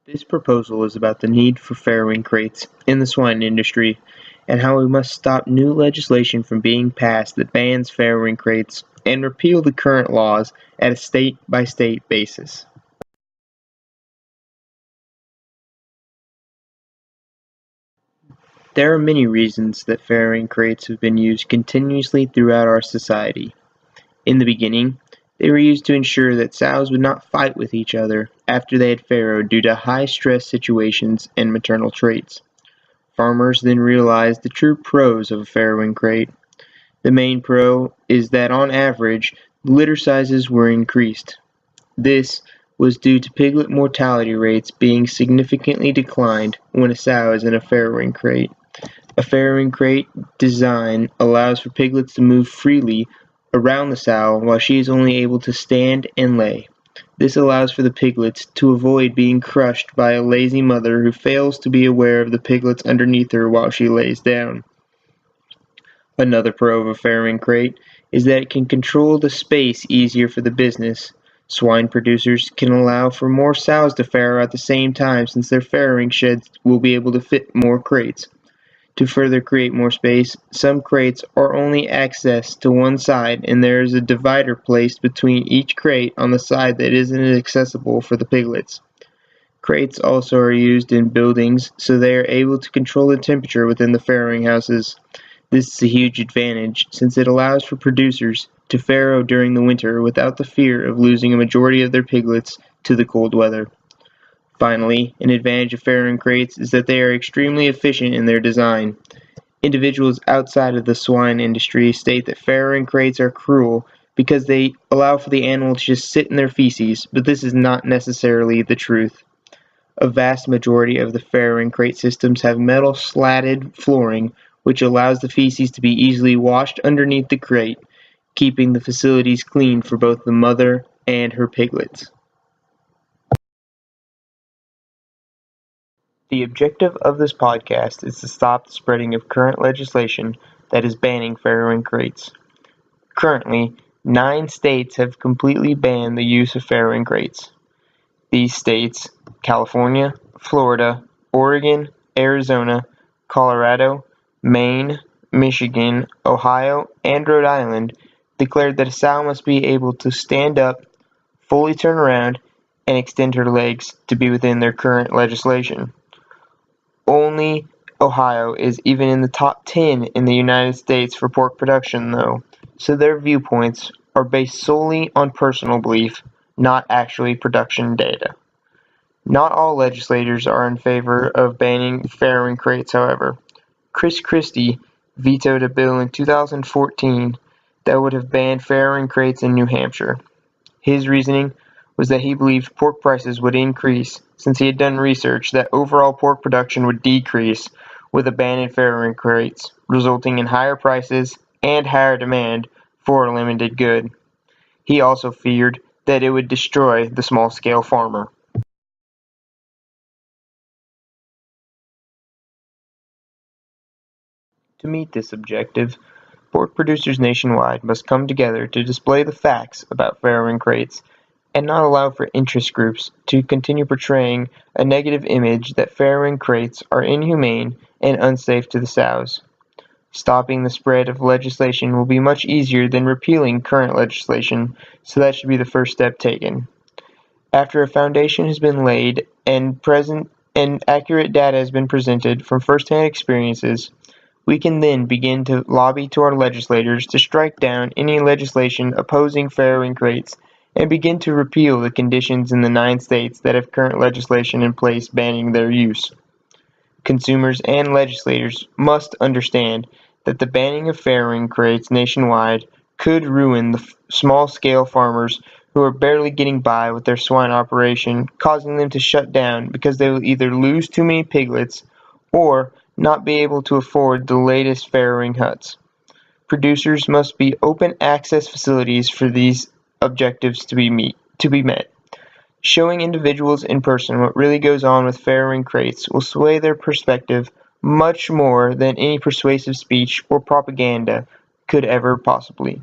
This proposal is about the need for farrowing crates in the swine industry and how we must stop new legislation from being passed that bans farrowing crates and repeal the current laws at a state-by-state basis. There are many reasons that farrowing crates have been used continuously throughout our society. In the beginning, they were used to ensure that sows would not fight with each other after they had farrowed due to high-stress situations and maternal traits. Farmers then realized the true pros of a farrowing crate. The main pro is that on average, the litter sizes were increased. This was due to piglet mortality rates being significantly declined when a sow is in a farrowing crate. A farrowing crate design allows for piglets to move freely around the sow while she is only able to stand and lay. This allows for the piglets to avoid being crushed by a lazy mother who fails to be aware of the piglets underneath her while she lays down. Another pro of a farrowing crate is that it can control the space easier for the business. Swine producers can allow for more sows to farrow at the same time since their farrowing sheds will be able to fit more crates. To further create more space, some crates are only accessed to one side and there is a divider placed between each crate on the side that isn't accessible for the piglets. Crates also are used in buildings so they are able to control the temperature within the farrowing houses. This is a huge advantage since it allows for producers to farrow during the winter without the fear of losing a majority of their piglets to the cold weather. Finally, an advantage of farrowing crates is that they are extremely efficient in their design. Individuals outside of the swine industry state that farrowing crates are cruel because they allow for the animal to just sit in their feces, but this is not necessarily the truth. A vast majority of the farrowing crate systems have metal slatted flooring, which allows the feces to be easily washed underneath the crate, keeping the facilities clean for both the mother and her piglets. The objective of this podcast is to stop the spreading of current legislation that is banning farrowing crates. Currently, 9 states have completely banned the use of farrowing crates. These states, California, Florida, Oregon, Arizona, Colorado, Maine, Michigan, Ohio, and Rhode Island, declared that a sow must be able to stand up, fully turn around, and extend her legs to be within their current legislation. Only Ohio is even in the top 10 in the United States for pork production, though, so their viewpoints are based solely on personal belief, not actually production data. Not all legislators are in favor of banning farrowing crates, however. Chris Christie vetoed a bill in 2014 that would have banned farrowing crates in New Hampshire. His reasoning was that he believed pork prices would increase since he had done research that overall pork production would decrease with a ban in farrowing crates, resulting in higher prices and higher demand for a limited good. He also feared that it would destroy the small-scale farmer. To meet this objective, pork producers nationwide must come together to display the facts about farrowing crates and not allow for interest groups to continue portraying a negative image that farrowing crates are inhumane and unsafe to the sows. Stopping the spread of legislation will be much easier than repealing current legislation, so that should be the first step taken. After a foundation has been laid and accurate data has been presented from first-hand experiences, we can then begin to lobby to our legislators to strike down any legislation opposing farrowing crates and begin to repeal the conditions in the 9 states that have current legislation in place banning their use. Consumers and legislators must understand that the banning of farrowing crates nationwide could ruin the small-scale farmers who are barely getting by with their swine operation, causing them to shut down because they will either lose too many piglets or not be able to afford the latest farrowing huts. Producers must be open access facilities for these objectives to be met. Showing individuals in person what really goes on with farrowing crates will sway their perspective much more than any persuasive speech or propaganda could ever possibly.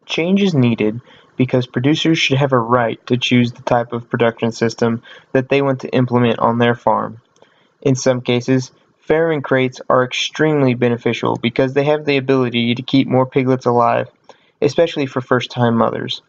Change is needed because producers should have a right to choose the type of production system that they want to implement on their farm. In some cases, farrowing crates are extremely beneficial because they have the ability to keep more piglets alive, especially for first-time mothers.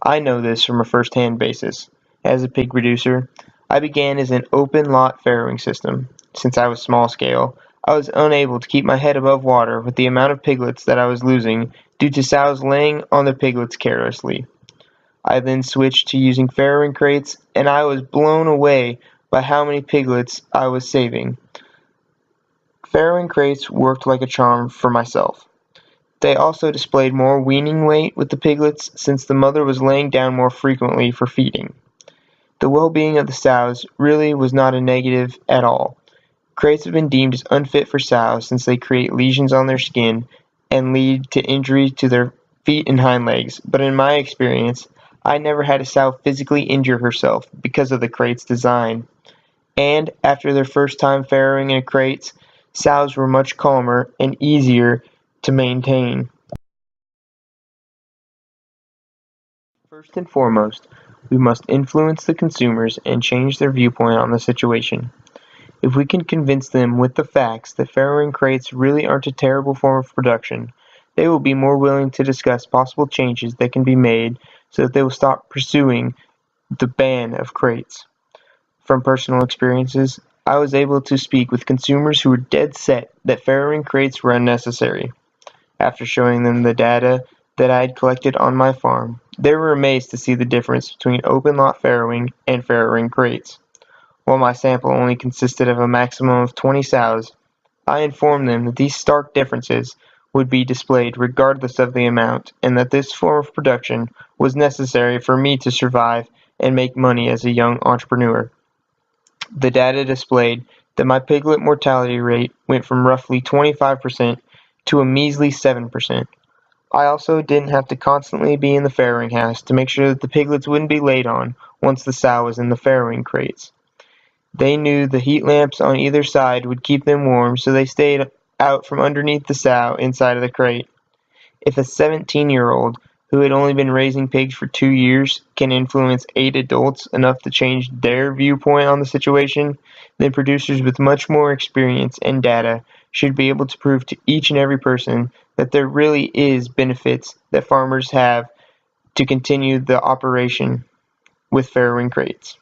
I know this from a first-hand basis. As a pig producer, I began as an open-lot farrowing system. Since I was small-scale, I was unable to keep my head above water with the amount of piglets that I was losing due to sows laying on the piglets carelessly. I then switched to using farrowing crates, and I was blown away by how many piglets I was saving. Farrowing crates worked like a charm for myself. They also displayed more weaning weight with the piglets since the mother was laying down more frequently for feeding. The well-being of the sows really was not a negative at all. Crates have been deemed as unfit for sows since they create lesions on their skin and lead to injury to their feet and hind legs, but in my experience, I never had a sow physically injure herself because of the crate's design. And after their first time farrowing in crates, sows were much calmer and easier to maintain. First and foremost, we must influence the consumers and change their viewpoint on the situation. If we can convince them with the facts that farrowing crates really aren't a terrible form of production, they will be more willing to discuss possible changes that can be made so that they will stop pursuing the ban of crates. From personal experiences, I was able to speak with consumers who were dead set that farrowing crates were unnecessary. After showing them the data that I had collected on my farm, they were amazed to see the difference between open lot farrowing and farrowing crates. While my sample only consisted of a maximum of 20 sows, I informed them that these stark differences would be displayed regardless of the amount, and that this form of production was necessary for me to survive and make money as a young entrepreneur. The data displayed that my piglet mortality rate went from roughly 25% to a measly 7%. I also didn't have to constantly be in the farrowing house to make sure that the piglets wouldn't be laid on once the sow was in the farrowing crates. They knew the heat lamps on either side would keep them warm, so they stayed out from underneath the sow inside of the crate. If a 17-year-old who had only been raising pigs for 2 years can influence 8 adults enough to change their viewpoint on the situation, then producers with much more experience and data should be able to prove to each and every person that there really is benefits that farmers have to continue the operation with farrowing crates.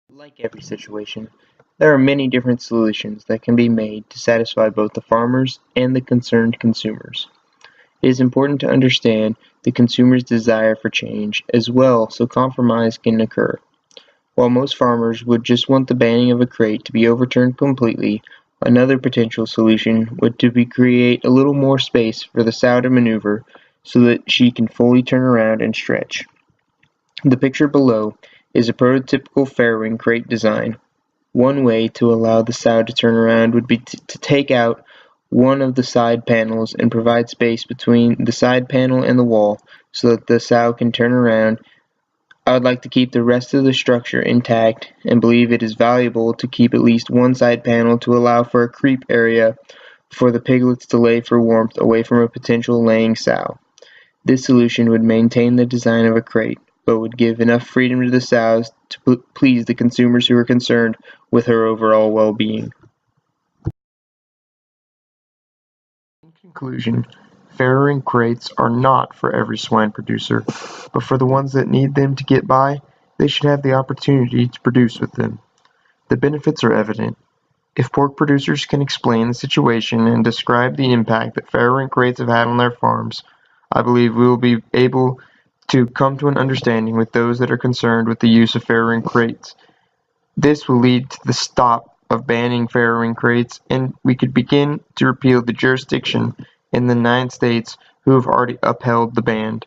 Like every situation, there are many different solutions that can be made to satisfy both the farmers and the concerned consumers. It is important to understand the consumer's desire for change as well so compromise can occur. While most farmers would just want the banning of a crate to be overturned completely, another potential solution would to be create a little more space for the sow to maneuver so that she can fully turn around and stretch. The picture below is a prototypical farrowing crate design. One way to allow the sow to turn around would be to take out one of the side panels and provide space between the side panel and the wall so that the sow can turn around. I would like to keep the rest of the structure intact and believe it is valuable to keep at least one side panel to allow for a creep area for the piglets to lay for warmth away from a potential laying sow. This solution would maintain the design of a crate, but would give enough freedom to the sows to please the consumers who are concerned with her overall well-being. In conclusion, farrowing crates are not for every swine producer, but for the ones that need them to get by, they should have the opportunity to produce with them. The benefits are evident. If pork producers can explain the situation and describe the impact that farrowing crates have had on their farms, I believe we will be able to come to an understanding with those that are concerned with the use of farrowing crates. This will lead to the stop of banning farrowing crates, and we could begin to repeal the jurisdiction in the 9 states who have already upheld the ban.